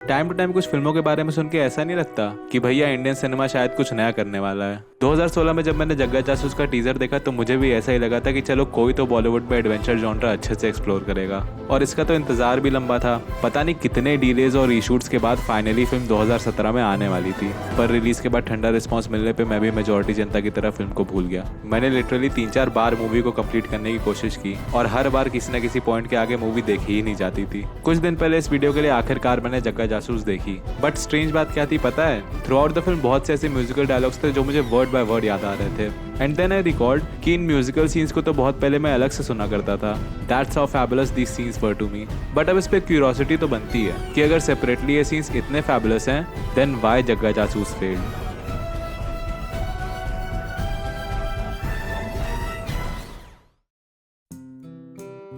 Time to time कुछ फिल्मों के बारे में सुन के ऐसा नहीं लगता कि भैया इंडियन सिनेमा शायद कुछ नया करने वाला है। 2016 में जब मैंने जग्गा जासूस का टीजर देखा तो मुझे भी ऐसा ही लगा था कि चलो कोई तो बॉलीवुड में एडवेंचर जॉनरा अच्छे से एक्सप्लोर करेगा, और इसका तो इंतजार भी लंबा था। पता नहीं कितने डिलेज और रीशूट्स के बाद फाइनली फिल्म 2017 में आने वाली थी, पर रिलीज के बाद ठंडा रिस्पॉन्स मिलने पर मैं भी मेजोरिटी जनता की तरह फिल्म को भूल गया। मैंने लिटरली 3-4 बार मूवी को कंप्लीट करने की कोशिश की और हर बार किसी न किसी पॉइंट के आगे मूवी देखी ही नहीं जाती थी। कुछ दिन पहले इस वीडियो के लिए आखिरकार मैंने जग्गा जासूस देखी, बट स्ट्रेंज बात क्या थी पता है, थ्रू आउट द फिल्म बहुत से ऐसे म्यूजिकल डायलॉग्स थे जो मुझे वर्ड बाय वर्ड याद आ रहे थे। एंड देन आई रिकॉर्ड कि इन म्यूजिकल सीन्स को तो बहुत पहले मैं अलग से सुना करता था। That's how fabulous these scenes were to me. But अब इस पे क्यूरियोसिटी तो बनती है कि अगर सेपरेटली ये सीन्स इतने फैबुलस हैं, देन व्हाई जग्गा जासूस फेल्ड।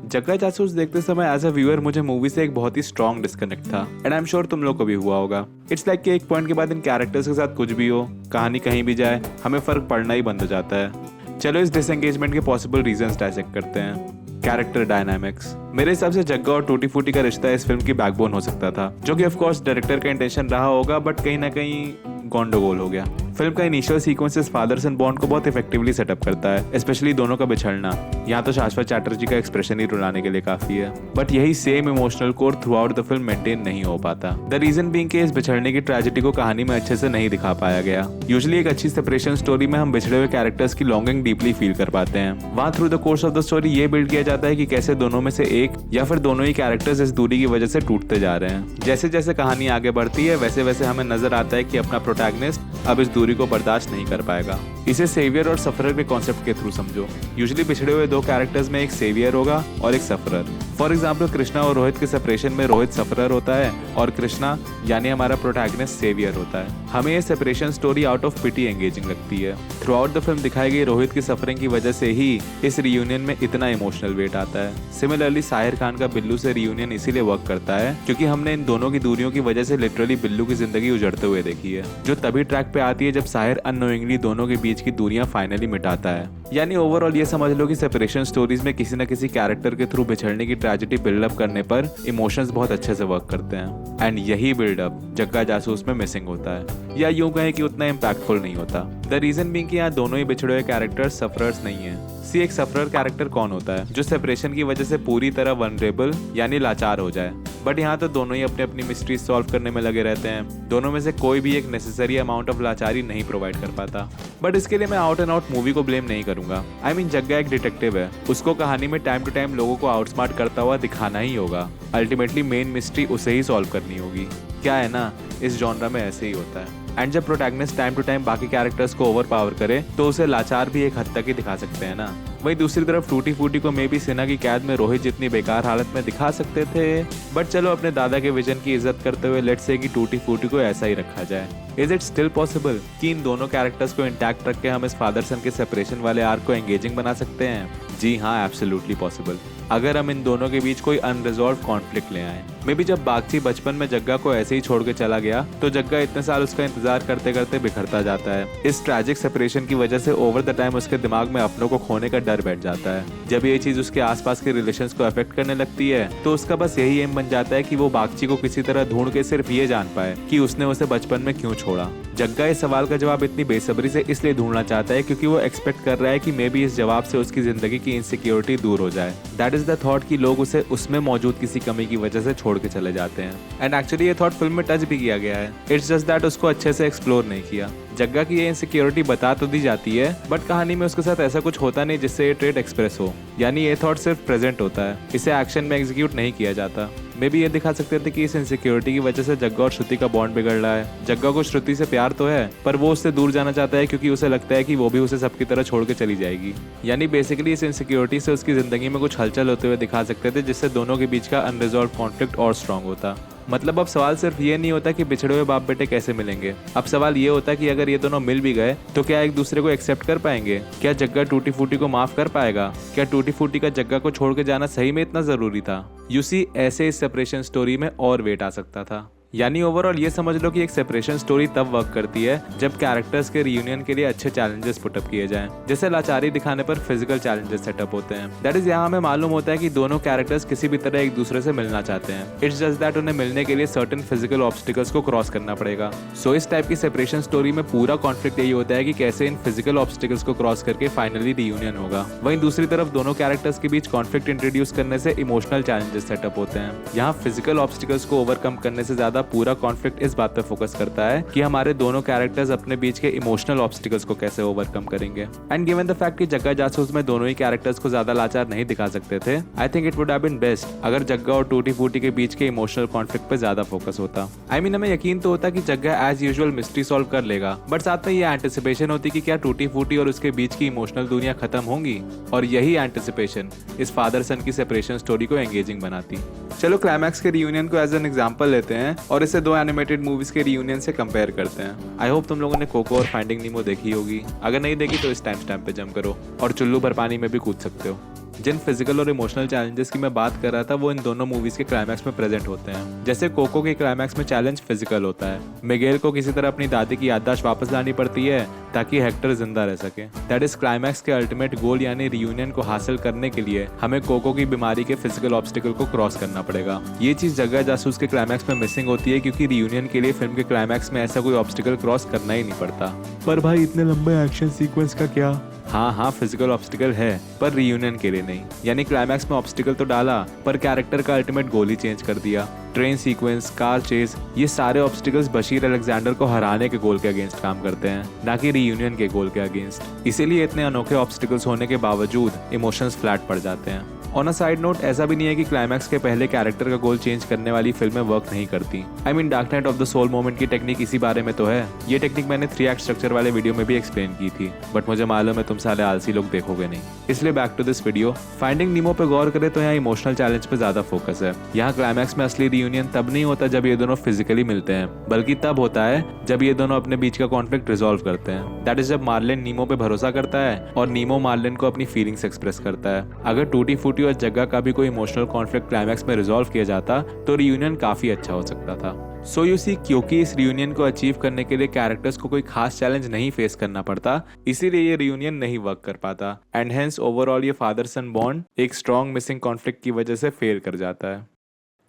जग्गा जासूस देखते समय एज अ व्यूअर मुझे मूवी से एक बहुत ही स्ट्रॉन्ग डिस्कनेक्ट था, एंड आई एम श्योर तुम लोग को भी हुआ होगा। इट्स लाइक कि एक पॉइंट के बाद इन कैरेक्टर्स के साथ कुछ भी हो, कहानी कहीं भी जाए, हमें फर्क पड़ना ही बंद हो जाता है। चलो इस डिसएंगेजमेंट के पॉसिबल रीजंस डायसेक्ट करते हैं। Character dynamics. मेरे हिसाब से जग्गा और टूटी फूटी का रिश्ता इस फिल्म की बैकबोन हो सकता था, जो कि ऑफ कोर्स डायरेक्टर का इंटेंशन रहा होगा, बट कहीं ना कहीं गोंडोगोल हो गया। फिल्म का इनिशियल सीक्वेंसेस फादर सन बॉन्ड को बहुत इफेक्टिवली सेटअप करता है, स्पेशली दोनों का बिछड़ना। यहाँ तो शाश्वत चैटर्जी का एक्सप्रेशन ही रुलाने के लिए काफी है, बट यही same emotional core through out the film maintain नहीं हो पाता। द रीजन बीइंग कि इस बिछड़ने की ट्रेजेडी को कहानी में अच्छे से नहीं दिखा पाया गया। यूजुअली एक अच्छी सेपरेशन स्टोरी में हम बिछड़े हुए कैरेक्टर्स की लॉन्गिंग डीपली फील कर पाते हैं। वहाँ through the course of the story ये बिल्ड किया जाता है कि कैसे दोनों में से एक या फिर दोनों ही कैरेक्टर्स इस दूरी की वजह से टूटते जा रहे हैं। जैसे जैसे कहानी आगे बढ़ती है वैसे वैसे हमें नजर आता है कि अपना प्रोटैगनिस्ट अब इस दूरी को बर्दाश्त नहीं कर पाएगा। इसे सेवियर और सफरर के कॉन्सेप्ट के थ्रू समझो। यूजुअली बिछड़े हुए दो कैरेक्टर्स में एक सेवियर होगा और एक सफरर। फॉर एग्जाम्पल कृष्णा और रोहित के सेपरेशन में रोहित सफरर होता है और कृष्णा यानी हमारा प्रोटैगनिस्ट सेवियर होता है। हमें ये separation story out of pity engaging लगती है। थ्रू आउट द फिल्म दिखाई गई रोहित की सफरिंग की वजह से ही इस रियूनियन में इतना इमोशनल वेट आता है। सिमिलरली साहिर खान का बिल्लू से रियूनियन इसीलिए वर्क करता है क्योंकि हमने इन दोनों की दूरियों की वजह से लिटरली बिल्लू की जिंदगी उजड़ते हुए देखी है, जो तभी ट्रैक पे आती है जब साहिर अननोइंगली दोनों के बीच की दूरियां फाइनली मिटाता है। यानी ओवरऑल ये समझ लो कि सेपरेशन स्टोरीज में किसी न किसी कैरेक्टर के थ्रू बिछड़ने की ट्रेजेडी बिल्डअप करने पर इमोशंस बहुत अच्छे से वर्क करते हैं, एंड यही बिल्डअप जग्गा जासूस में मिसिंग होता है, या यूं कहें कि उतना इम्पैक्टफुल नहीं होता। द रीजन बीइंग कि यहाँ दोनों ही बिछड़े हुए कैरेक्टर्स सफरर्स नहीं है। एक सफरर कैरेक्टर कौन होता है जो सेपरेशन की वजह से पूरी तरह वनरेबल यानी लाचार हो जाए, बट यहाँ तो दोनों ही अपनी अपनी मिस्ट्री सॉल्व करने में लगे रहते हैं। दोनों में से कोई भी एक नेसेसरी अमाउंट ऑफ लाचारी नहीं प्रोवाइड कर पाता। बट इसके लिए मैं आउट एंड आउट मूवी को ब्लेम नहीं करूंगा। आई मीन जग्गा एक डिटेक्टिव है, उसको कहानी में टाइम टू टाइम लोगों को आउटस्मार्ट करता हुआ दिखाना ही होगा। अल्टीमेटली मेन मिस्ट्री उसे ही सॉल्व करनी होगी। क्या है ना, इस जॉनरा में ऐसे ही होता है। एंड जब प्रोटैगनिस्ट टाइम टू टाइम बाकी कैरेक्टर्स को ओवर पावर करे तो उसे लाचार भी एक हद तक ही दिखा सकते हैं ना। वहीं दूसरी तरफ टूटी फूटी को मे भी सेना की कैद में रोहित जितनी बेकार हालत में दिखा सकते थे, बट चलो अपने दादा के विजन की इज्जत करते हुए लेट्स से कि टूटी फूटी को ऐसा ही रखा जाए। इज इट स्टिल पॉसिबल कि इन दोनों कैरेक्टर्स को इंटैक्ट रख के हम इस फादर सन के सेपरेशन वाले आर्क को एंगेजिंग बना सकते हैं? जी हाँ, एब्सोल्युटली पॉसिबल, अगर हम इन दोनों के बीच कोई अनरिजॉल्व कॉन्फ्लिक्ट ले आए। मे बी जब बागची बचपन में जग्गा को ऐसे ही छोड़ के चला गया तो जग्गा इतने साल उसका इंतजार करते करते बिखरता जाता है। इस ट्रैजिक सेपरेशन की वजह से ओवर द टाइम उसके दिमाग में अपनों को खोने का डर बैठ जाता है। जब ये चीज उसके आसपास के रिलेशंस को अफेक्ट करने लगती है तो उसका बस यही एम बन जाता है कि वो बागची को किसी तरह ढूंढ के सिर्फ ये जान पाए कि उसने उसे बचपन में क्यों छोड़ा। जग्गा इस सवाल का जवाब इतनी बेसब्री से इसलिए ढूंढना चाहता है क्योंकि वो एक्सपेक्ट कर रहा है कि मे बी इस जवाब से उसकी जिंदगी की इनसिक्योरिटी दूर हो जाए। दैट इज द थॉट कि लोग उसे उसमें मौजूद किसी कमी की वजह से छोड़ के चले जाते हैं। एंड एक्चुअली ये थॉट फिल्म में टच भी किया गया है। इट्स जस्ट दैट उसको अच्छे से एक्सप्लोर नहीं किया। जग्गा की ये इनसिक्योरिटी बता तो दी जाती है, बट कहानी में उसके साथ ऐसा कुछ होता नहीं जिससे ये ट्रेट एक्सप्रेस हो। यानी ये थॉट सिर्फ प्रेजेंट होता है, इसे एक्शन में एग्जीक्यूट नहीं किया जाता। मे बी ये दिखा सकते थे कि इस इनसिक्योरिटी की वजह से जग्गा और श्रुति का बॉन्ड बिगड़ रहा है। जग्गा को श्रुति से प्यार तो है, पर वो उससे दूर जाना चाहता है क्योंकि उसे लगता है कि वो भी उसे सबकी तरह छोड़ के चली जाएगी। यानी बेसिकली इस इनसिक्योरिटी से उसकी जिंदगी में कुछ हलचल होते हुए दिखा सकते थे जिससे दोनों के बीच का अनरिजॉल्व कॉन्फ्लिक्ट और स्ट्रांग होता। मतलब अब सवाल सिर्फ ये नहीं होता कि बिछड़े हुए बाप बेटे कैसे मिलेंगे, अब सवाल ये होता कि अगर ये दोनों मिल भी गए तो क्या एक दूसरे को एक्सेप्ट कर पाएंगे? क्या जग्गा टूटी फूटी को माफ कर पाएगा? क्या टूटी फूटी का जग्गा को छोड़ के जाना सही में इतना जरूरी था? यूसी ऐसे इस सेपरेशन स्टोरी में और वेट आ सकता था। यानी ओवरऑल ये समझ लो कि एक सेपरेशन स्टोरी तब वर्क करती है जब कैरेक्टर्स के रियूनियन के लिए अच्छे चैलेंजेस पुटअप किए जाएं, जैसे लाचारी दिखाने पर फिजिकल चैलेंजेस सेटअप होते हैं। दैट इज यहाँ हमें मालूम होता है कि दोनों कैरेक्टर्स किसी भी तरह एक दूसरे से मिलना चाहते हैं। इट्स जस्ट दैट उन्हें मिलने के लिए सर्टेन फिजिकल ऑब्स्टिकल्स को क्रॉस करना पड़ेगा। सो इस टाइप की सेपरेशन स्टोरी में पूरा कॉन्फ्लिक्ट यही होता है कि कैसे इन फिजिकल ऑब्स्टिकल्स को क्रॉस करके फाइनली रियूनियन होगा। वहीं दूसरी तरफ दोनों कैरेक्टर्स के बीच कॉन्फ्लिक्ट इंट्रोड्यूस करने से इमोशनल चैलेंजेस सेटअप होते हैं। यहाँ फिजिकल ऑब्स्टिकल्स को ओवरकम करने से ज्यादा पूरा कॉन्फ्लिक्ट इस बात पे फोकस करता है कि हमारे दोनों कैरेक्टर्स अपने बीच के इमोशनल ऑब्स्टिकल्स को कैसे ओवरकम करेंगे। एंड गिवन द फैक्ट कि जग्गा जासूस में दोनों ही कैरेक्टर्स को ज्यादा लाचार नहीं दिखा सकते थे, I think it would have been best अगर जग्गा और टूटी फूटी के बीच के इमोशनल कॉन्फ्लिक्ट पे ज्यादा फोकस होता। आई मीन हमें यकीन तो होता कि जग्गा एज यूजुअल मिस्ट्री सॉल्व कर लेगा, बट साथ में ये एंटिसिपेशन होती कि क्या टूटी फूटी और उसके बीच की इमोशनल दुनिया खत्म होंगी, और यही एंटिसिपेशन इस फादर सन की सेपरेशन स्टोरी को एंगेजिंग बनाती। चलो क्लाइमैक्स के रियूनियन को एज एन एग्जांपल लेते हैं और इसे दो एनिमेटेड मूवीज के रियूनियन से कंपेयर करते हैं। आई होप तुम लोगों ने कोको और फाइंडिंग नीमो देखी होगी। अगर नहीं देखी तो इस टाइम स्टैम्प पे जंप करो और चुल्लू भर पानी में भी कूद सकते हो। जिन फिजिकल और इमोशनल चैलेंजेस की मैं बात कर रहा था वो इन दोनों मूवीज के क्लाइमैक्स में प्रेजेंट होते हैं। जैसे कोको के क्लाइमैक्स में चैलेंज फिजिकल होता है। मिगेल को किसी तरह अपनी दादी की याददाश्त वापस लानी पड़ती है ताकि हेक्टर जिंदा रह सके। दैट इज क्लाइमैक्स के अल्टीमेट गोल यानी रियूनियन को हासिल करने के लिए हमें कोको की बीमारी के फिजिकल ऑब्स्टिकल को क्रॉस करना पड़ेगा। ये चीज जग्गा जासूस के क्लाइमैक्स में मिसिंग होती है क्योंकि रियूनियन के लिए फिल्म के क्लाइमैक्स में ऐसा कोई ऑब्स्टिकल क्रॉस करना ही नहीं पड़ता। पर भाई इतने लंबे एक्शन सीक्वेंस का क्या? हाँ फिजिकल ऑब्स्टिकल है पर रियूनियन के लिए नहीं। यानी क्लाइमैक्स में ऑब्स्टिकल तो डाला पर कैरेक्टर का अल्टीमेट गोल ही चेंज कर दिया। ट्रेन सीक्वेंस, कार चेज, ये सारे ऑब्स्टिकल्स बशीर अलेक्जेंडर को हराने के गोल के अगेंस्ट काम करते हैं, ना कि रियूनियन के गोल के अगेंस्ट। इसीलिए इतने अनोखे ऑब्स्टिकल्स होने के बावजूद इमोशंस फ्लैट पड़ जाते हैं। ऑन अ साइड नोट, ऐसा भी नहीं है कि क्लाइमैक्स के पहले कैरेक्टर का गोल चेंज करने वाली फिल्में वर्क नहीं करती। I mean dark night of the soul moment की टेक्निक इसी बारे में तो है। ये टेक्निक मैंने 3 एक्ट स्ट्रक्चर वाले वीडियो में भी एक्सप्लेन की थी, बट मुझे मालूम है तुम सारे आलसी लोग देखोगे नहीं, इसलिए back to this video. Finding Nemo पे गौर करें तो यहाँ इमोशनल चैलेंज पे ज्यादा फोकस है। यहाँ क्लाइमैक्स में असली रियूनियन तब नहीं होता जब ये दोनों फिजिकली मिलते हैं, बल्कि तब होता है जब ये दोनों अपने बीच का कॉन्फ्लिक्ट रिजॉल्व करते हैं। दैट इज जब मार्लिन नीमो पे भरोसा करता है और नीमो मार्लिन को अपनी फीलिंग्स एक्सप्रेस करता है। अगर टूटी फूटी और जग्गा का भी कोई इमोशनल कॉन्फ्लिक्ट क्लाइमैक्स में रिजॉल्व किया जाता तो रियूनियन काफी अच्छा हो सकता था। सो यू सी, क्योंकि इस रियूनियन को अचीव करने के लिए कैरेक्टर्स को कोई खास चैलेंज नहीं फेस करना पड़ता, इसीलिए ये रियूनियन नहीं वर्क कर पाता। एंड हेंस ओवरऑल ये फादर सन बॉन्ड एक स्ट्रॉन्ग मिसिंग कॉन्फ्लिक्ट की वजह से फेल कर जाता है।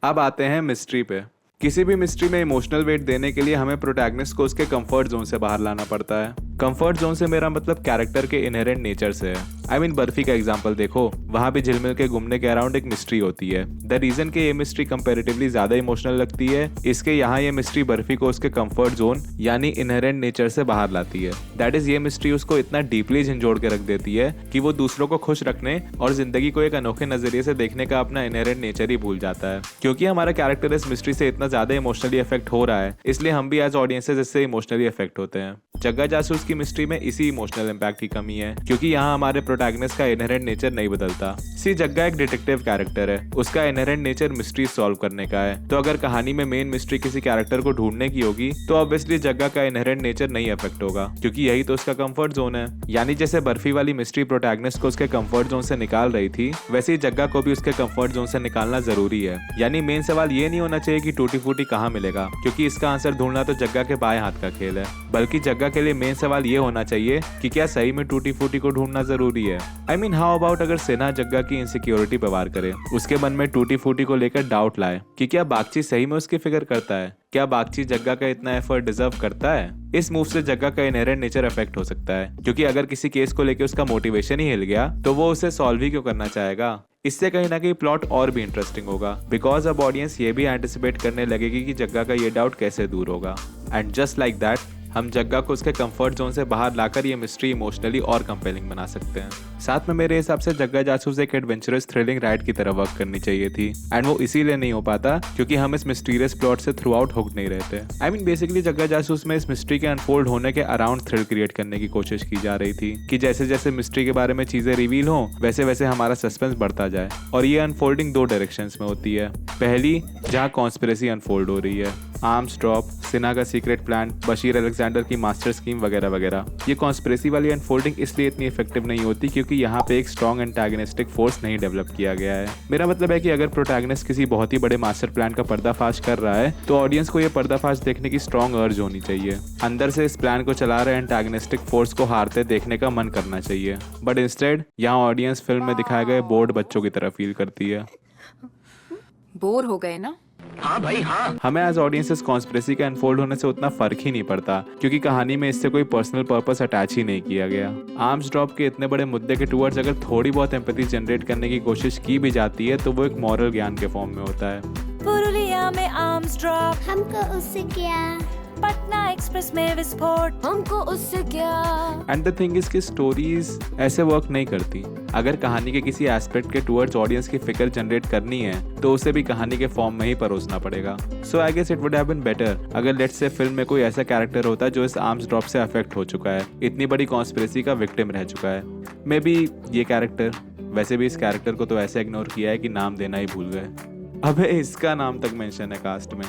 अब आते हैं मिस्ट्री पे। किसी भी मिस्ट्री में इमोशनल वेट देने के लिए हमें प्रोटैगनिस्ट को उसके कंफर्ट जोन से बाहर लाना पड़ता है। कंफर्ट जोन से मेरा मतलब कैरेक्टर के इनहेरेंट नेचर से है। आई मीन बर्फी का एग्जांपल देखो, वहां भी झिलमिल के घूमने के अराउंड एक मिस्ट्री होती है। द रीजन कि ये मिस्ट्री कंपैरेटिवली ज्यादा इमोशनल लगती है, इसके यहाँ ये मिस्ट्री बर्फी को उसके कंफर्ट जोन यानी इनहेरेंट नेचर से बाहर लाती है। दैट इज ये मिस्ट्री उसको इतना डीपली झंझोड़ के रख देती है कि वो दूसरों को खुश रखने और जिंदगी को एक अनोखे नजरिए से देखने का अपना इनहेरेंट नेचर ही भूल जाता है। क्योंकि हमारा कैरेक्टर इस मिस्ट्री से इतना ज्यादा इमोशनली अफेक्ट हो रहा है, इसलिए हम भी एज ऑडियंसेस इससे इमोशनली अफेक्ट होते हैं। जग्गा जासूस की मिस्ट्री में इसी इमोशनल इंपैक्ट की कमी है, क्योंकि यहाँ हमारे प्रोटैगनिस्ट का इनहेरेंट नेचर नहीं बदलता। सी, जग्गा एक डिटेक्टिव कैरेक्टर है, उसका इनहेरेंट नेचर मिस्ट्री सॉल्व करने का है। तो अगर कहानी में मेन मिस्ट्री किसी कैरेक्टर को ढूंढने की होगी तो ऑब्वियसली जग्गा का इनहेरेंट नेचर नहीं अफेक्ट होगा, क्योंकि यही तो उसका कंफर्ट जोन है। यानी जैसे बर्फी वाली मिस्ट्री प्रोटैगनिस्ट को उसके कंफर्ट जोन से निकाल रही थी, वैसे ही जग्गा को भी उसके कंफर्ट जोन से निकालना जरूरी है। यानी मेन सवाल ये नहीं होना चाहिए कि टूटी फूटी कहाँ मिलेगा, क्योंकि इसका आंसर ढूंढना तो जग्गा के बाएं हाथ का खेल है, बल्कि जग्गा के लिए मेन सवाल ये होना चाहिए कि क्या सही में टूटी फूटी को ढूंढना जरूरी है। आई मीन हाउ अबाउट अगर सिन्हा जग्गा की इनसिक्योरिटी पे वार करे, उसके मन में टूटी फूटी को लेकर डाउट लाए कि क्या बागची सही में उसकी फिक्र करता है, क्या बागची जग्गा का इतना एफर्ट डिजर्व करता है। इस मूव से जग्गा का इनहेरेंट नेचर अफेक्ट हो सकता है, क्योंकि अगर किसी केस को लेकर उसका मोटिवेशन ही हिल गया तो वो उसे सॉल्व ही क्यों करना चाहेगा। इससे कहीं ना कहीं प्लॉट और भी इंटरेस्टिंग होगा, बिकॉज अब ऑडियंस ये भी एंटिसिपेट करने लगेगी कि जग्गा का ये डाउट कैसे दूर होगा। एंड जस्ट लाइक दैट हम जग्गा को उसके कंफर्ट जोन से बाहर लाकर ये मिस्ट्री इमोशनली और कंपेलिंग बना सकते हैं। साथ में मेरे हिसाब से जग्गा जासूस एक एडवेंचरस थ्रिलिंग राइड की तरह वर्क करनी चाहिए थी, एंड वो इसीलिए नहीं हो पाता क्योंकि हम इस मिस्टीरियस प्लॉट से थ्रू आउट हुक नहीं रहते। आई मीन बेसिकली जग्गा जासूस में इस मिस्ट्री के अनफोल्ड होने के अराउंड थ्रिल क्रिएट करने की कोशिश की जा रही थी कि जैसे जैसे मिस्ट्री के बारे में चीजें रिवील हो वैसे वैसे हमारा सस्पेंस बढ़ता जाए। और ये अनफोल्डिंग 2 डायरेक्शंस में होती है। पहली, जहाँ कॉन्स्पिरेसी अनफोल्ड हो रही है, आर्म्स ड्रॉप, सिन्हा का सीक्रेट प्लान, बशीर अलेक्जेंडर की मास्टर स्कीम वगैरह वगैरह। ये कॉन्स्पिरेसी वाली अनफोल्डिंग इसलिए इतनी इफेक्टिव नहीं होती क्योंकि क्योंकि यहाँ पे एक स्ट्रॉन्ग एंटागनिस्टिक फोर्स नहीं डेवलप किया गया है। मेरा मतलब है कि अगर प्रोटैगनिस्ट किसी बहुत ही बड़े मास्टर प्लान का पर्दाफाश कर रहा है तो ऑडियंस को यह पर्दाफाश देखने की स्ट्रॉन्ग अर्ज होनी चाहिए। अंदर से इस प्लान को चला रहे एंटागनिस्टिक फोर्स को हारते देखने का मन करना चाहिए। बट इंस्टेड यहाँ ऑडियंस फिल्म में दिखाए गए बोर्ड बच्चों की तरह फील करती है। बोर हो गए ना? हाँ भाई हाँ। हमें एज ऑडियंस इस कॉन्स्पिरेसी का अनफोल्ड होने से उतना फर्क ही नहीं पड़ता, क्योंकि कहानी में इससे कोई पर्सनल पर्पस अटैच ही नहीं किया गया। आर्म्स ड्रॉप के इतने बड़े मुद्दे के टूवर्ड्स अगर थोड़ी बहुत एम्पैथी जनरेट करने की कोशिश की भी जाती है तो वो एक मॉरल ज्ञान के फॉर्म में होता है। पुरुलिया में आर्म्स ड्रॉप, हमको उससे क्या, पटना एक्सप्रेस में विस्फोट, हमको उससे क्या। एंड द थिंग इज कि स्टोरीज ऐसे वर्क नहीं करती। अगर कहानी के किसी एस्पेक्ट के टुवर्ड्स ऑडियंस की फिक्र जनरेट करनी है तो उसे भी कहानी के फॉर्म में ही परोसना पड़ेगा। So I guess it would have been better अगर लेट्स से फिल्म में कोई ऐसा कैरेक्टर होता जो इस आर्म्स ड्रॉप से अफेक्ट हो चुका है, इतनी बड़ी कॉन्स्पिरेसी का विक्टिम रह चुका है। मे बी ये कैरेक्टर, वैसे भी इस कैरेक्टर को तो ऐसे इग्नोर किया है कि नाम देना ही भूल गए। अबे इसका नाम तक मेंशन है कास्ट में।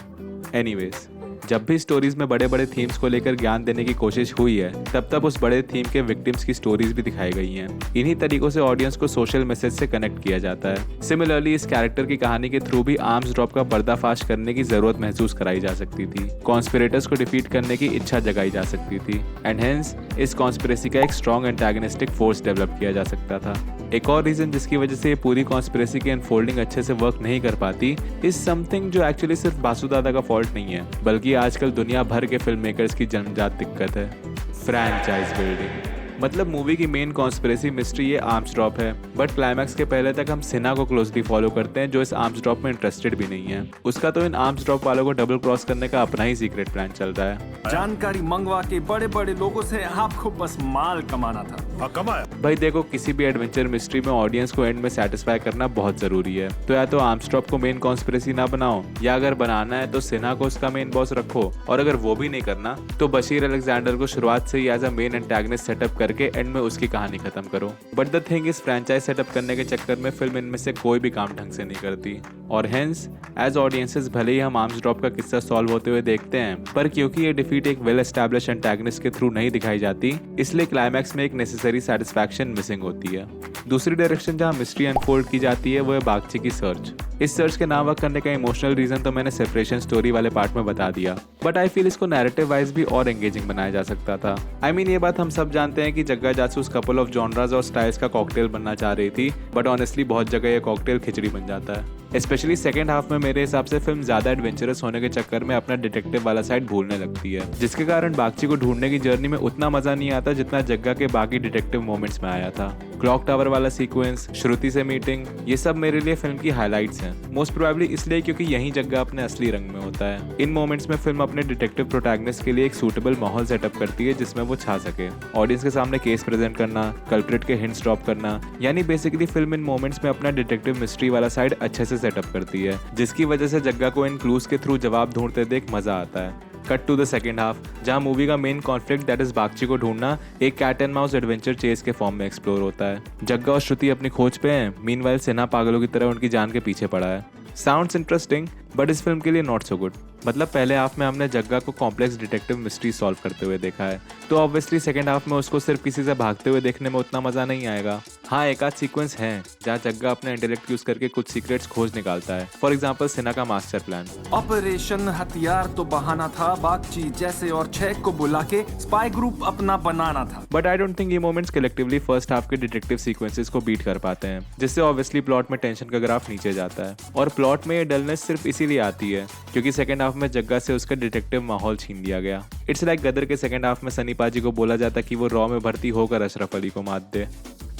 एनीवेज, जब भी स्टोरीज में बड़े बड़े थीम्स को लेकर ज्ञान देने की कोशिश हुई है तब तब उस बड़े थीम के विक्टिम्स की स्टोरीज भी दिखाई गई हैं। इन्हीं तरीकों से ऑडियंस को सोशल मैसेज से कनेक्ट किया जाता है। सिमिलरली इस कैरेक्टर की कहानी के थ्रू भी आर्म्स ड्रॉप का पर्दाफाश करने की जरूरत महसूस कराई जा सकती थी, कॉन्स्पिरेटर्स को डिफीट करने की इच्छा जगाई जा सकती थी, एंड हेंस इस कॉन्स्पिरेसी का एक स्ट्रॉन्ग एंटागनिस्टिक फोर्स डेवलप किया जा सकता था। एक और रीजन जिसकी वजह से ये पूरी कॉन्स्पिरेसी की अनफोल्डिंग अच्छे से वर्क नहीं कर पाती इज समथिंग जो एक्चुअली सिर्फ बासु दादा का फॉल्ट नहीं है, बल्कि आजकल दुनिया भर के फिल्म मेकर्स की जन्मजात दिक्कत है, फ्रैंचाइज बिल्डिंग। मतलब मूवी की मेन कॉन्स्पिरेसी मिस्ट्री ये आर्म्स ड्रॉप है, बट क्लाइमैक्स के पहले तक हम सिन्हा को क्लोजली फॉलो करते हैं जो इस आर्म्स ड्रॉप में इंटरेस्टेड भी नहीं है। उसका तो इन आर्म्स ड्रॉप वालों को डबल क्रॉस करने का अपना ही सीक्रेट प्लान चल रहा है। जानकारी मंगवा के बड़े बड़े लोगों से आपको बस माल कमाना था। कमाया भाई देखो, किसी भी एडवेंचर मिस्ट्री में ऑडियंस को एंड में सेटिस्फाई करना बहुत जरूरी है। तो या तो आर्म्स ड्रॉप को मेन कॉन्स्पिरेसी ना बनाओ, या अगर बनाना है तो सिन्हा को उसका मेन बॉस रखो, और अगर वो भी नहीं करना तो बशीर अलेक्जेंडर को शुरुआत से ही as a main antagonist setup करके एंड में उसकी कहानी खत्म करो। But the thing is franchise setup करने के चक्कर में फिल्म इनमें से कोई भी काम ढंग से नहीं करती, और हेंस एज ऑडियंसेस भले ही हम आर्म्स ड्रॉप का किस्सा सॉल्व होते हुए देखते हैं, पर क्योंकि ये डिफीट एक वेल एस्टैब्लिश एंटागनिस्ट के थ्रू नहीं दिखाई जाती, इसलिए क्लाइमैक्स में एक नेसेसरी सेटिस्फैक्शन मिसिंग होती है। दूसरी डायरेक्शन जहां मिस्ट्री अनफोल्ड की जाती है वो है बागची की सर्च। इस सर्च के नाम वर्क करने का इमोशनल रीजन तो मैंने सेपरेशन स्टोरी वाले पार्ट में बता दिया, बट आई फील इसको नैरेटिव वाइज भी और एंगेजिंग बनाया जा सकता था। आई मीन ये बात हम सब जानते हैं कि जग्गा जासूस कपल ऑफ जॉनरास और स्टाइल्स का कॉकटेल बनना चाह रही थी, बट ऑनेस्टली बहुत जगह ये कॉकटेल खिचड़ी बन जाता है। स्पेशली सेकंड हाफ में मेरे हिसाब से फिल्म ज्यादा एडवेंचरस होने के चक्कर में अपना डिटेक्टिव वाला साइड भूलने लगती है, जिसके कारण बागची को ढूंढने की जर्नी में उतना मजा नहीं आता जितना जग्गा के बाकी डिटेक्टिव मोमेंट्स में आया था। क्लॉक टावर वाला सीक्वेंस, श्रुति से मीटिंग, ये सब मेरे लिए फिल्म की हाइलाइट्स हैं। मोस्ट प्रोबेबली इसलिए क्योंकि यही जग्गा अपने असली रंग में होता है। इन मोमेंट्स में फिल्म अपने डिटेक्टिव प्रोटैगनिस्ट के लिए एक सूटेबल माहौल सेटअप करती है जिसमें वो छा सके। ऑडियंस के सामने केस प्रेजेंट करना, कल्प्रिट के हिंट्स ड्रॉप करना, यानी बेसिकली फिल्म इन मोमेंट्स में अपना डिटेक्टिव मिस्ट्री वाला साइड अच्छे से सेटअप करती है, जिसकी वजह से जग्गा को इन क्लूज के थ्रू जवाब ढूंढते देख मजा आता है। Cut to the second half, जहां मूवी का main conflict that is Bagchi को ढूंढना एक cat and mouse adventure chase के फॉर्म में एक्सप्लोर होता है। जग्गा और श्रुति अपनी खोज पे हैं, मीनवाइल सिन्हा पागलों की तरह उनकी जान के पीछे पड़ा है। साउंड्स इंटरेस्टिंग बट इस फिल्म के लिए नॉट सो गुड। मतलब पहले हाफ में हमने जग्गा को कॉम्प्लेक्स डिटेक्टिव मिस्ट्री सॉल्व करते हुए देखा है, तो ऑब्वियसली सेकंड हाफ में उसको सिर्फ किसी से भागते हुए देखने में उतना मजा नहीं आएगा। हाँ, एक आध सीक्वेंस है जहाँ जग्गा अपने इंटेलेक्ट यूज करके कुछ सीक्रेट्स खोज निकालता है। फॉर एग्जाम्पल सिन्हा का मास्टर प्लान। ऑपरेशन हथियार तो बहाना था, बागची जैसे और 6 को बुला के स्पाई ग्रुप अपना बनाना था। बट आई डोंट थिंक ये मोमेंट्स कलेक्टिवली फर्स्ट हाफ के डिटेक्टिव सीक्वेंसेस को बीट कर पाते हैं, जिससे ऑब्वियसली प्लॉट में टेंशन का ग्राफ नीचे जाता है। और प्लॉट में ये डलनेस सिर्फ इसीलिए आती है क्योंकि सेकंड हाफ में जग्गा से उसका डिटेक्टिव माहौल छीन लिया गया। इट्स लाइक गदर के सेकंड हाफ में सनी पाजी को बोला जाता कि वो रॉ में भर्ती होकर अशरफ अली को मात दे।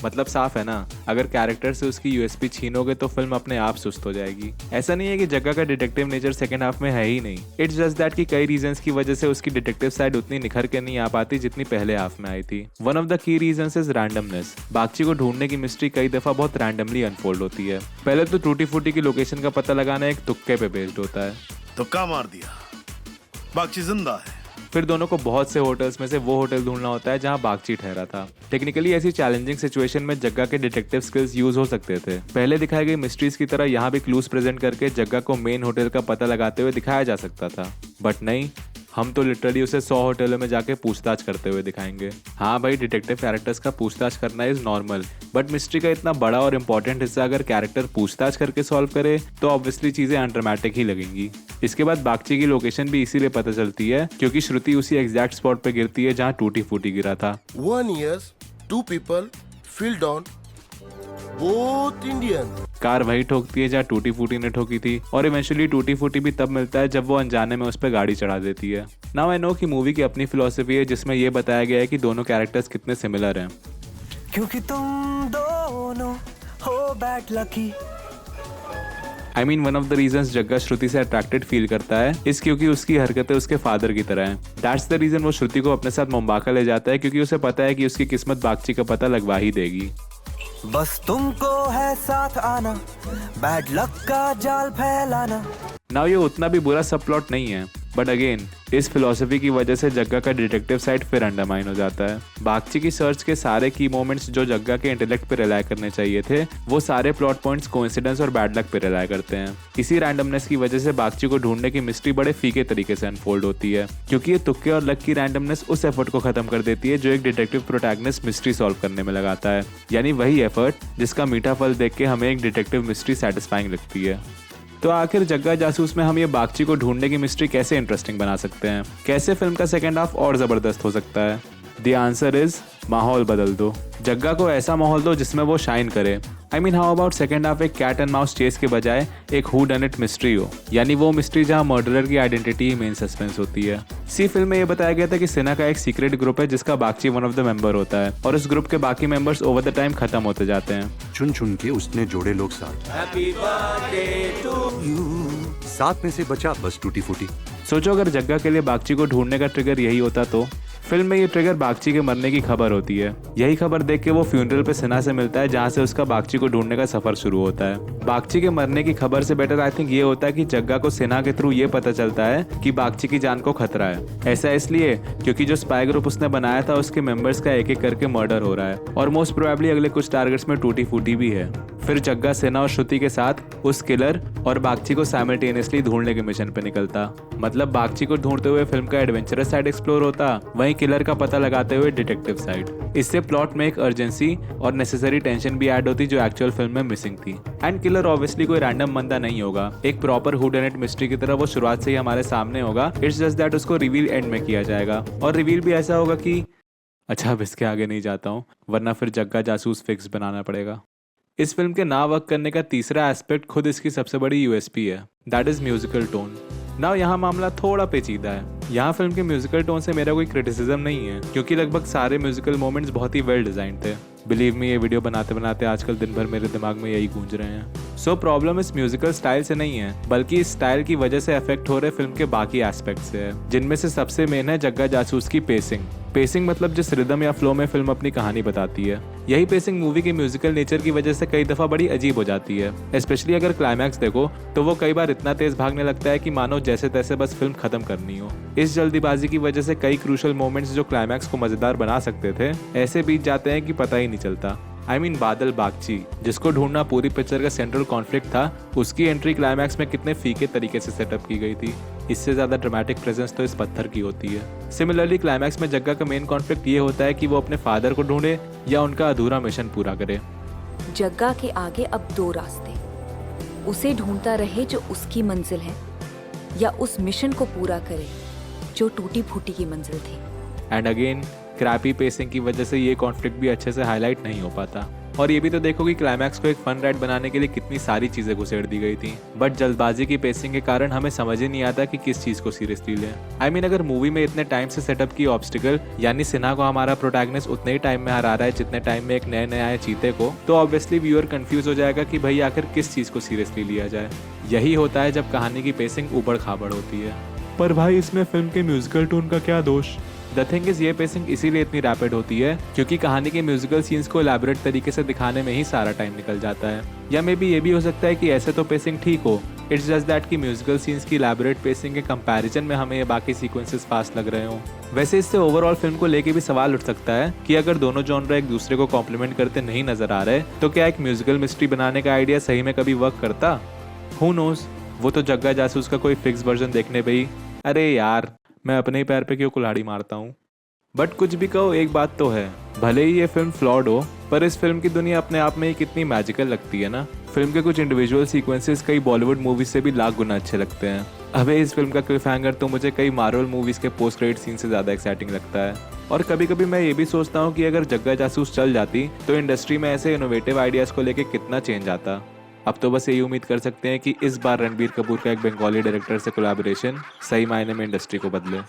मतलब साफ है ना, अगर कैरेक्टर से उसकी यूएसपी छीनोगे तो फिल्म अपने आप सुस्त हो जाएगी। ऐसा नहीं है कि जग्गा का डिटेक्टिव नेचर सेकंड हाफ में है ही नहीं, इट्स जस्ट दैट कि कई रीजंस की वजह से उसकी डिटेक्टिव साइड उतनी निखर के नहीं आ पाती जितनी पहले हाफ में आई थी। One of the key reasons is randomness. Bagchi को ढूंढने की मिस्ट्री कई दफा बहुत रैंडमली अनफोल्ड होती है। पहले तो टूटी फूटी की लोकेशन का पता लगाना एक तुक्के पे बेस्ड होता है, तुक्का मार दिया, बागची जिंदा है। फिर दोनों को बहुत से होटल्स में से वो होटल ढूंढना होता है जहां बागची ठहरा था। टेक्निकली ऐसी चैलेंजिंग सिचुएशन में जग्गा के डिटेक्टिव स्किल्स यूज हो सकते थे। पहले दिखाई गई मिस्ट्रीज की तरह यहाँ भी क्लूज प्रेजेंट करके जग्गा को मेन होटल का पता लगाते हुए दिखाया जा सकता था, बट नहीं। हम तो लिटरली उसे 100 होटलों में जाके पूछताछ करते हुए दिखाएंगे। हाँ भाई, डिटेक्टिव कैरेक्टर्स का पूछताछ करना इज नॉर्मल, बट मिस्ट्री का इतना बड़ा और इंपॉर्टेंट हिस्सा अगर कैरेक्टर पूछताछ करके सॉल्व करे तो ऑब्वियसली चीजें अनड्रामेटिक ही लगेंगी। इसके बाद बागची की लोकेशन भी इसीलिए पता चलती है क्योंकि श्रुति उसी एग्जैक्ट स्पॉट पे गिरती है जहाँ टूटी फूटी गिरा था। 1 year, 2 people, fell down, both Indian. Car वही ठोकती है जहाँ टूटी फूटी ने ठोकी थी, और इवेंचुअली टूटी फूटी भी तब मिलता है जब वो अनजाने में उस पर गाड़ी चढ़ा देती है। नाउ आई नो कि मूवी की अपनी फिलॉसफी है जिसमें ये बताया गया है कि दोनों कैरेक्टर्स कितने सिमिलर हैं। क्योंकि तुम दोनों हो bad lucky. I mean one of the reasons Jagga Shruti से अट्रैक्टेड फील करता है इस क्योंकि उसकी हरकतें उसके फादर की तरह हैं। दैट्स द रीजन वो श्रुति को अपने साथ मुंबाका ले जाता है क्योंकि उसे पता है कि उसकी किस्मत बागची का पता लगवा ही देगी। बस तुमको है साथ आना, बैड लक का जाल फैलाना। नाउ ये उतना भी बुरा सब प्लॉट नहीं है, बट अगेन इस फिलॉसफी की वजह से जग्गा का डिटेक्टिव साइड फिर अंडरमाइन हो जाता है। बागची की सर्च के सारे की मोमेंट्स जो जग्गा के इंटेलेक्ट पे रिलाय करने चाहिए थे, वो सारे प्लॉट पॉइंट्स कोइंसिडेंस और बैड लक पे रिलाय करते हैं। इसी रैंडमनेस की वजह से बागची को ढूंढने की मिस्ट्री बड़े फीके तरीके से अनफोल्ड होती है क्योंकि ये तुक्के और लक की रैंडमनेस उस एफर्ट को खत्म कर देती है जो एक डिटेक्टिव प्रोटैगनिस्ट मिस्ट्री सॉल्व करने में लगाता है, यानी वही एफर्ट जिसका मीठा फल देख के हमें एक डिटेक्टिव मिस्ट्री सेटिस्फाइंग लगती है। तो आखिर जग्गा जासूस में हम ये बागची को ढूंढने की मिस्ट्री कैसे इंटरेस्टिंग बना सकते हैं? कैसे फिल्म का सेकंड हाफ और जबरदस्त हो सकता है? द आंसर इज माहौल बदल दो। जग्गा को ऐसा माहौल दो जिसमें वो शाइन करे। I mean how about second half एक कैट एंड माउस चेस के बजाय एक हू डन इट मिस्ट्री हो, यानी वो मिस्ट्री जहां मर्डरर की आइडेंटिटी मेन सस्पेंस होती है। फिल्म में ये बताया गया था कि सेना का एक सीक्रेट ग्रुप है जिसका Bagchi one of the member होता है और उस ग्रुप के बाकी मेंबर्स ओवर द टाइम खत्म होते जाते हैं। चुन चुन के उसने जोड़े लोग साथ में से बचा बस टूटी फूटी। सोचो अगर जग्गा के लिए बागची को ढूंढने का ट्रिगर यही होता तो फिल्म में ये ट्रिगर बागची के मरने की खबर होती है। यही खबर देख के वो फ्यूनरल पे सेना से मिलता है जहाँ से उसका बागची को ढूंढने का सफर शुरू होता है। बागची के मरने की खबर से बेटर आई थिंक ये होता है कि जग्गा को सेना के थ्रू ये पता चलता है कि बागची की जान को खतरा है। ऐसा इसलिए क्योंकि जो स्पाई ग्रुप उसने बनाया था उसके मेंबर्स का एक एक करके मर्डर हो रहा है और मोस्ट प्रोबेबली अगले कुछ टारगेट्स में टूटी फूटी भी है। फिर जग्गा सेना और श्रुति के साथ उस किलर और बागची को साइमल्टेनियसली ढूंढने के मिशन पे निकलता। मतलब बागची को ढूंढते हुए फिल्म का एडवेंचरस साइड एक्सप्लोर होता, वहीं किलर का पता लगाते हुए डिटेक्टिव साइड। इससे प्लॉट में एक अर्जेंसी और नेसेसरी टेंशन भी ऐड होती जो एक्चुअल फिल्म में मिसिंग थी। एंड किलर ऑब्वियसली कोई रैंडम बंदा नहीं होगा, एक प्रॉपर हुडनेट मिस्ट्री की तरह वो शुरुआत से ही हमारे सामने होगा। इट्स जस्ट दैट उसको रिवील एंड में किया जाएगा और रिवील भी ऐसा होगा कि अच्छा अब इसके आगे नहीं जाता हूँ वरना फिर जग्गा जासूस फिक्स बनाना पड़ेगा। इस फिल्म के ना वर्क करने का तीसरा एस्पेक्ट खुद इसकी सबसे बड़ी यूएसपी है, that is musical tone. Now यहाँ मामला थोड़ा पेचीदा है। यहाँ फिल्म के म्यूजिकल टोन से मेरा कोई क्रिटिसिज्म नहीं है क्योंकि लगभग सारे म्यूजिकल मोमेंट्स बहुत ही वेल डिजाइन थे। बिलीव मी, ये वीडियो बनाते बनाते आजकल दिन भर मेरे दिमाग में यही गूंज रहे हैं। सो प्रॉब्लम इस म्यूजिकल स्टाइल से नहीं है बल्कि इस स्टाइल की वजह से अफेक्ट हो रहे फिल्म के बाकी एस्पेक्ट से है, जिनमें से सबसे मेन है जग्गा जासूस की पेसिंग मतलब जिस रिदम या फ्लो में फिल्म अपनी कहानी बताती है। यही पेसिंग मूवी के म्यूजिकल नेचर की वजह से कई दफा बड़ी अजीब हो जाती है। स्पेशली अगर क्लाइमैक्स देखो तो वो कई बार इतना तेज भागने लगता है कि मानो जैसे तैसे बस फिल्म खत्म करनी हो। इस जल्दीबाजी की वजह से कई क्रूशल मोमेंट्स जो क्लाइमैक्स को मजेदार बना सकते थे ऐसे बीत जाते हैं कि पता ही नहीं चलता। आई मीन बादल बागची जिसको ढूंढना पूरी पिक्चर का सेंट्रल कॉन्फ्लिक्ट था, उसकी एंट्री क्लाइमैक्स में कितने फीके तरीके से सेटअप की गई थी। इससे ज्यादा ड्रामेटिक प्रेजेंस तो इस पत्थर की होती है। सिमिलरली क्लाइमैक्स में जग्गा का मेन कॉन्फ्लिक्ट ये होता है कि वो अपने फादर को ढूंढे या उनका अधूरा मिशन पूरा करे। जग्गा के आगे अब 2 रास्ते, उसे ढूंढता रहे जो उसकी मंजिल है या उस मिशन को पूरा करे जो टूटी फूटी की मंजिल थी। एंड अगेन क्रैपी पेसिंग की वजह से ये कॉन्फ्लिक्ट भी अच्छे से हाईलाइट नहीं हो पाता। और ये भी तो देखो कि क्लाइमैक्स को एक फन राइड बनाने के लिए कितनी सारी चीजें घुसेड़ दी गई थी, बट जल्दबाजी की पेसिंग के कारण हमें समझ ही नहीं आता कि किस चीज को सीरियसली लें। आई मीन अगर मूवी में इतने टाइम से सेटअप की ऑब्स्टिकल यानी सिन्हा को हमारा प्रोटैगनिस्ट उतने ही टाइम में हरा रहा है जितने टाइम में एक नए आए चीते को, तो ऑब्वियसली व्यूअर कंफ्यूज हो जाएगा कि भाई आखिर किस चीज को सीरियसली लिया जाए। यही होता है जब कहानी की पेसिंग ऊबड़ खाबड़ होती है। पर भाई इसमें फिल्म के म्यूजिकल टोन का क्या दोष? द थिंग इज ये पेसिंग इसीलिए इतनी रैपिड होती है क्योंकि कहानी के म्यूजिकल सीन्स को एलैबोरेट तरीके से दिखाने में ही सारा टाइम निकल जाता है। या मे बी ये भी हो सकता है कि ऐसे तो पेसिंग ठीक हो, इट्स जस्ट दैट कि म्यूजिकल सीन्स की एलैबोरेट पेसिंग के कंपैरिजन में हमें ये बाकी सीक्वेंसेस फास्ट लग रहे हो। वैसे इससे ओवरऑल फिल्म को लेके भी सवाल उठ सकता है कि अगर दोनों जॉनर एक दूसरे को कॉम्प्लीमेंट करते नहीं नजर आ रहे तो क्या एक म्यूजिकल मिस्ट्री बनाने का आइडिया सही में कभी वर्क करता? हु नोज, वो तो जग्गा जासूस का कोई फिक्स वर्जन देखने पे ही अरे यार मैं अपने ही पैर पे क्यों कुल्हाड़ी मारता हूँ। बट कुछ भी कहो, एक बात तो है, भले ही ये फिल्म फ्लॉड हो पर इस फिल्म की दुनिया अपने आप में ही कितनी मैजिकल लगती है ना। फिल्म के कुछ इंडिविजुअल सीक्वेंसेस कई बॉलीवुड मूवीज से भी लाख गुना अच्छे लगते हैं। अबे इस फिल्म का क्लिफ हैंगर तो मुझे कई मार्वल मूवीज के पोस्ट क्रेडिट सीन से ज्यादा एक्साइटिंग लगता है। और कभी कभी मैं ये भी सोचता हूँ कि अगर जग्गा जासूस चल जाती तो इंडस्ट्री में ऐसे इनोवेटिव आइडियाज को लेके कितना चेंज आता। अब तो बस यही उम्मीद कर सकते हैं कि इस बार रणबीर कपूर का एक बंगाली डायरेक्टर से कोलैबोरेशन सही मायने में इंडस्ट्री को बदले।